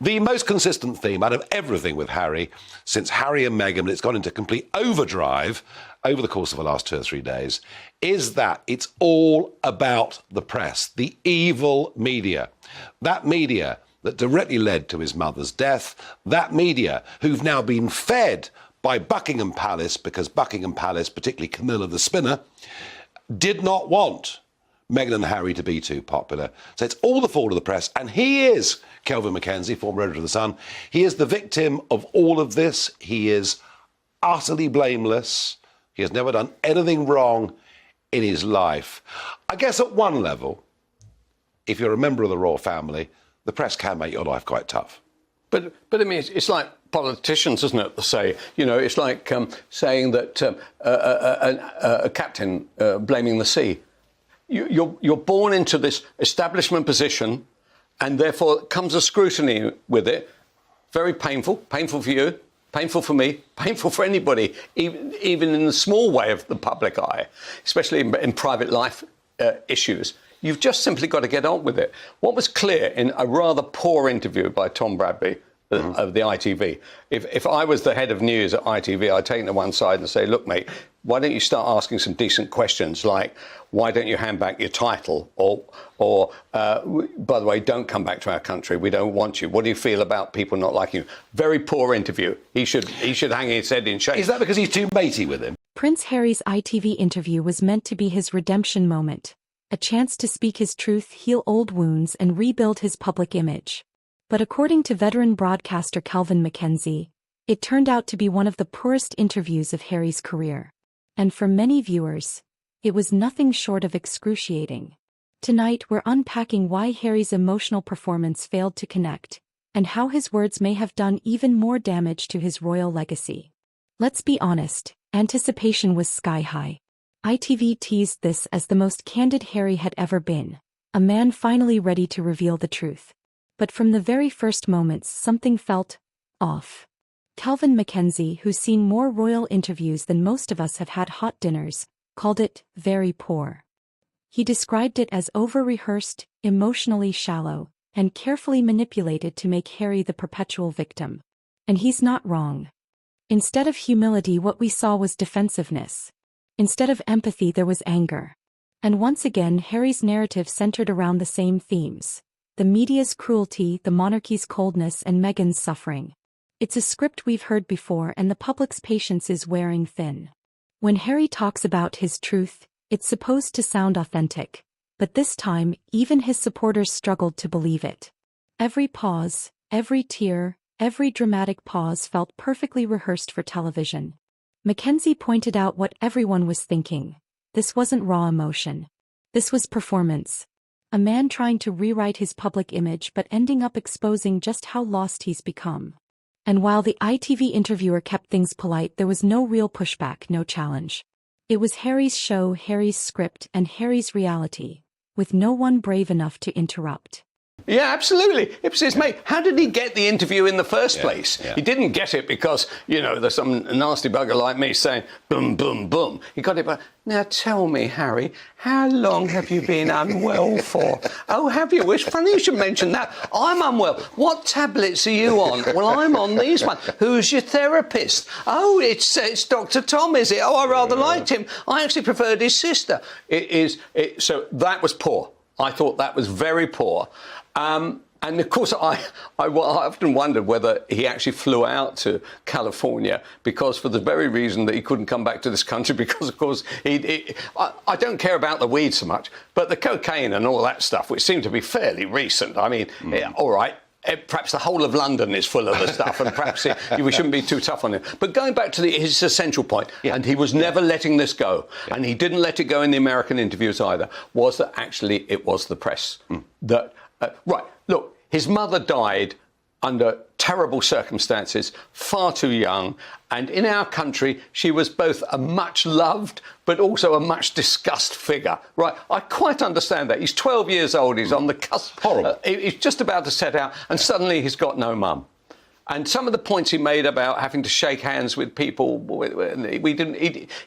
The most consistent theme out of everything with Harry, since Harry and Meghan, it's gone into complete overdrive over the course of the last 2 or 3 days, is that it's all about the press, the evil media. That media that directly led to his mother's death, that media who've now been fed by Buckingham Palace, because Buckingham Palace, particularly Camilla the Spinner, did not want Meghan and Harry to be too popular. So it's all the fault of the press. And he is, Kelvin MacKenzie, former editor of The Sun, he is the victim of all of this. He is utterly blameless. He has never done anything wrong in his life. I guess at one level, if you're a member of the royal family, the press can make your life quite tough. But I mean, it's like politicians, isn't it, to say, you know, it's like saying that a captain blaming the sea. You're born into this establishment position, and therefore comes a scrutiny with it. Very painful. Painful for you, painful for me, painful for anybody, even in the small way of the public eye, especially in private life issues. You've just simply got to get on with it. What was clear in a rather poor interview by Tom Bradby of the ITV, if I was the head of news at ITV, I'd take him to one side and say, look, mate, why don't you start asking some decent questions like, why don't you hand back your title? Or by the way, don't come back to our country. We don't want you. What do you feel about people not liking you? Very poor interview. He should hang his head in shame. Is that because he's too matey with him? Prince Harry's ITV interview was meant to be his redemption moment, a chance to speak his truth, heal old wounds, and rebuild his public image. But according to veteran broadcaster Kelvin MacKenzie, it turned out to be one of the poorest interviews of Harry's career. And for many viewers, it was nothing short of excruciating. Tonight we're unpacking why Harry's emotional performance failed to connect, and how his words may have done even more damage to his royal legacy. Let's be honest, anticipation was sky high. ITV teased this as the most candid Harry had ever been, a man finally ready to reveal the truth. But from the very first moments something felt off. Kelvin MacKenzie, who's seen more royal interviews than most of us have had hot dinners, called it very poor. He described it as over-rehearsed, emotionally shallow, and carefully manipulated to make Harry the perpetual victim. And he's not wrong. Instead of humility, what we saw was defensiveness. Instead of empathy, there was anger. And once again, Harry's narrative centered around the same themes: the media's cruelty, the monarchy's coldness, and Meghan's suffering. It's a script we've heard before, and the public's patience is wearing thin. When Harry talks about his truth, it's supposed to sound authentic, but this time, even his supporters struggled to believe it. Every pause, every tear, every dramatic pause felt perfectly rehearsed for television. MacKenzie pointed out what everyone was thinking. This wasn't raw emotion. This was performance. A man trying to rewrite his public image but ending up exposing just how lost he's become. And while the ITV interviewer kept things polite, there was no real pushback, no challenge. It was Harry's show, Harry's script, and Harry's reality, with no one brave enough to interrupt. Yeah, absolutely. It was his mate. How did he get the interview in the first place? Yeah. He didn't get it because, you know, there's some nasty bugger like me saying, boom, boom, boom. He got it by, now tell me, Harry, how long have you been unwell for? Oh, have you? It's funny you should mention that. I'm unwell. What tablets are you on? Well, I'm on these ones. Who's your therapist? Oh, it's Dr. Tom, is it? Oh, I rather liked him. I actually preferred his sister. So that was poor. I thought that was very poor. And of course, I often wondered whether he actually flew out to California because for the very reason that he couldn't come back to this country because, of course, I don't care about the weed so much, but the cocaine and all that stuff, which seemed to be fairly recent. I mean, all right. Perhaps the whole of London is full of the stuff, and perhaps we shouldn't be too tough on him. But going back to his essential point, and he was never letting this go, and he didn't let it go in the American interviews either, was that actually it was the press. That right, look, his mother died under terrible circumstances, far too young, and in our country she was both a much loved but also a much discussed figure. Right, I quite understand that. He's 12 years old, he's on the cusp. Horrible. He's just about to set out, and suddenly he's got no mum. And some of the points he made about having to shake hands with people,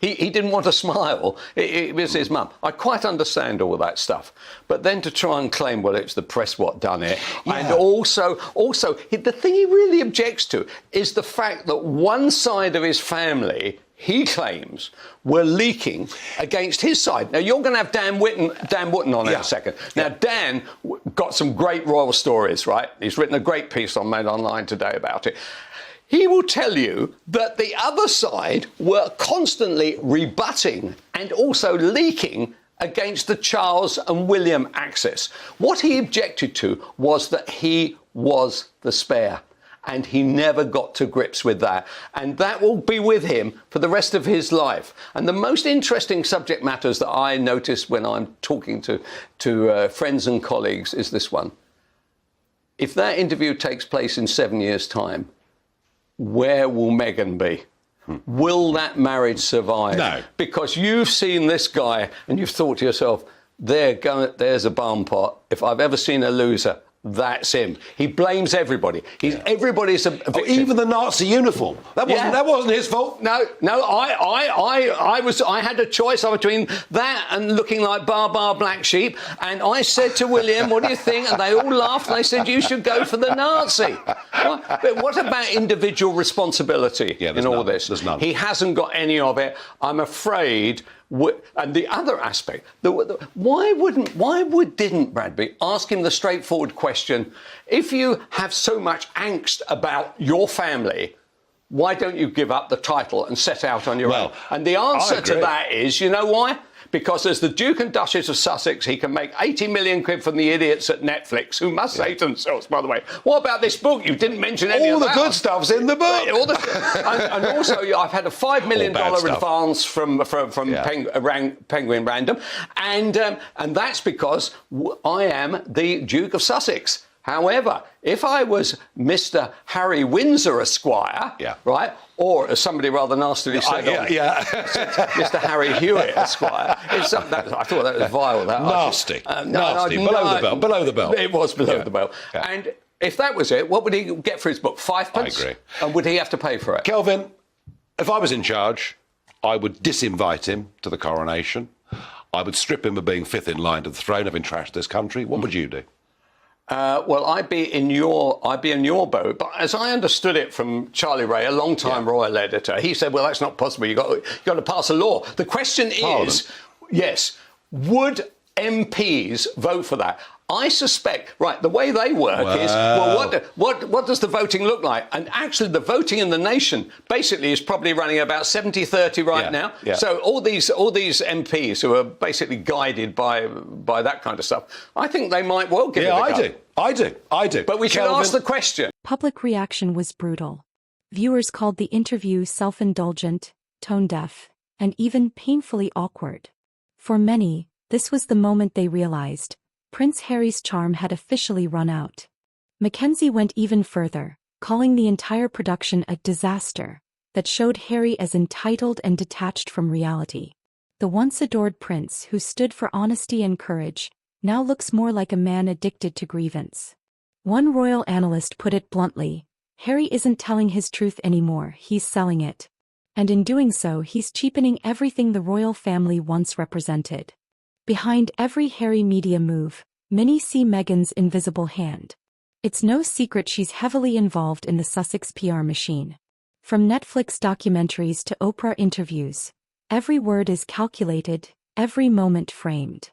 he didn't want to smile. It was his mum. I quite understand all that stuff. But then to try and claim, well, it's the press what done it. Yeah. And also, the thing he really objects to is the fact that one side of his family, he claims, were leaking against his side. Now, you're going to have Dan Wootton on in a second. Now, Dan got some great royal stories, right? He's written a great piece on Mail Online today about it. He will tell you that the other side were constantly rebutting and also leaking against the Charles and William axis. What he objected to was that he was the spare. And he never got to grips with that. And that will be with him for the rest of his life. And the most interesting subject matters that I notice when I'm talking to friends and colleagues is this one. If that interview takes place in 7 years' time, where will Meghan be? Will that marriage survive? No. Because you've seen this guy and you've thought to yourself, there's a barn pot. If I've ever seen a loser, that's him. He blames everybody. Everybody's a victim. Even the Nazi uniform. That wasn't his fault. No. I had a choice between that and looking like Bar Black Sheep. And I said to William, "What do you think?" And they all laughed. And they said, "You should go for the Nazi." But what about individual responsibility in all this? There's none. He hasn't got any of it. I'm afraid. And the other aspect, why didn't Bradbury ask him the straightforward question, if you have so much angst about your family, why don't you give up the title and set out on your own? And the answer to that is, you know why? Because as the Duke and Duchess of Sussex, he can make 80 million quid from the idiots at Netflix, who must say to themselves, by the way, what about this book? You didn't mention any of that. All the good stuff's in the book. And also, I've had a $5 million advance from Penguin Random, and that's because I am the Duke of Sussex. However, if I was Mr. Harry Windsor Esquire, right, or as somebody rather nastily said, Mr. Harry Hewitt Esquire, I thought that was vile. Nasty. Below the belt. It was below the belt. Yeah. And if that was it, what would he get for his book? 5p? I agree. And would he have to pay for it? Kelvin, if I was in charge, I would disinvite him to the coronation. I would strip him of being fifth in line to the throne, having trashed this country. What would you do? Well, I'd be in your boat. But as I understood it from Charlie Ray, a long-time royal editor, he said, "Well, that's not possible. You got to pass a law." The question is, would MPs vote for that? I suspect, the way they work is, what does the voting look like? And actually, the voting in the nation basically is probably running about 70-30 right now. Yeah. So all these MPs who are basically guided by that kind of stuff, I think they might well give it a go. I do. But we should ask the question. Public reaction was brutal. Viewers called the interview self-indulgent, tone-deaf, and even painfully awkward. For many, this was the moment they realized Prince Harry's charm had officially run out. MacKenzie went even further, calling the entire production a disaster that showed Harry as entitled and detached from reality. The once adored prince, who stood for honesty and courage, now looks more like a man addicted to grievance. One royal analyst put it bluntly, Harry isn't telling his truth anymore, he's selling it. And in doing so, he's cheapening everything the royal family once represented. Behind every Harry media move, many see Meghan's invisible hand. It's no secret she's heavily involved in the Sussex PR machine. From Netflix documentaries to Oprah interviews, every word is calculated, every moment framed.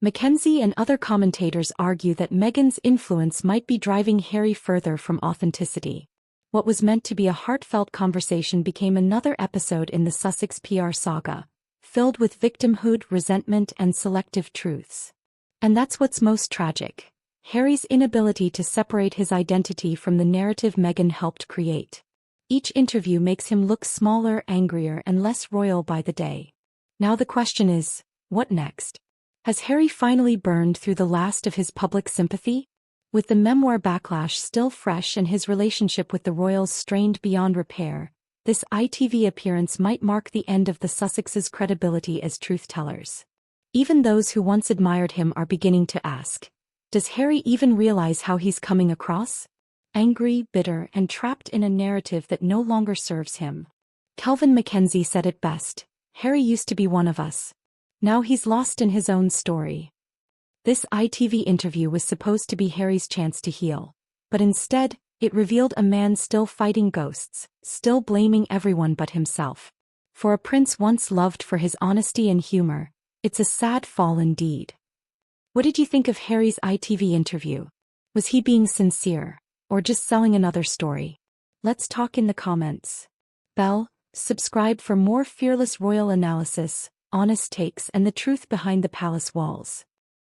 MacKenzie and other commentators argue that Meghan's influence might be driving Harry further from authenticity. What was meant to be a heartfelt conversation became another episode in the Sussex PR saga, filled with victimhood, resentment, and selective truths. And that's what's most tragic: Harry's inability to separate his identity from the narrative Meghan helped create. Each interview makes him look smaller, angrier, and less royal by the day. Now the question is, what next? Has Harry finally burned through the last of his public sympathy? With the memoir backlash still fresh and his relationship with the royals strained beyond repair, this ITV appearance might mark the end of the Sussexes' credibility as truth-tellers. Even those who once admired him are beginning to ask, does Harry even realize how he's coming across? angry, bitter, and trapped in a narrative that no longer serves him. Kelvin MacKenzie said it best: "Harry used to be one of us. Now he's lost in his own story." This ITV interview was supposed to be Harry's chance to heal, but instead, it revealed a man still fighting ghosts, still blaming everyone but himself. For a prince once loved for his honesty and humor, it's a sad fall indeed. What did you think of Harry's ITV interview? Was he being sincere, or just selling another story? Let's talk in the comments. Subscribe for more fearless royal analysis, honest takes, and the truth behind the palace walls.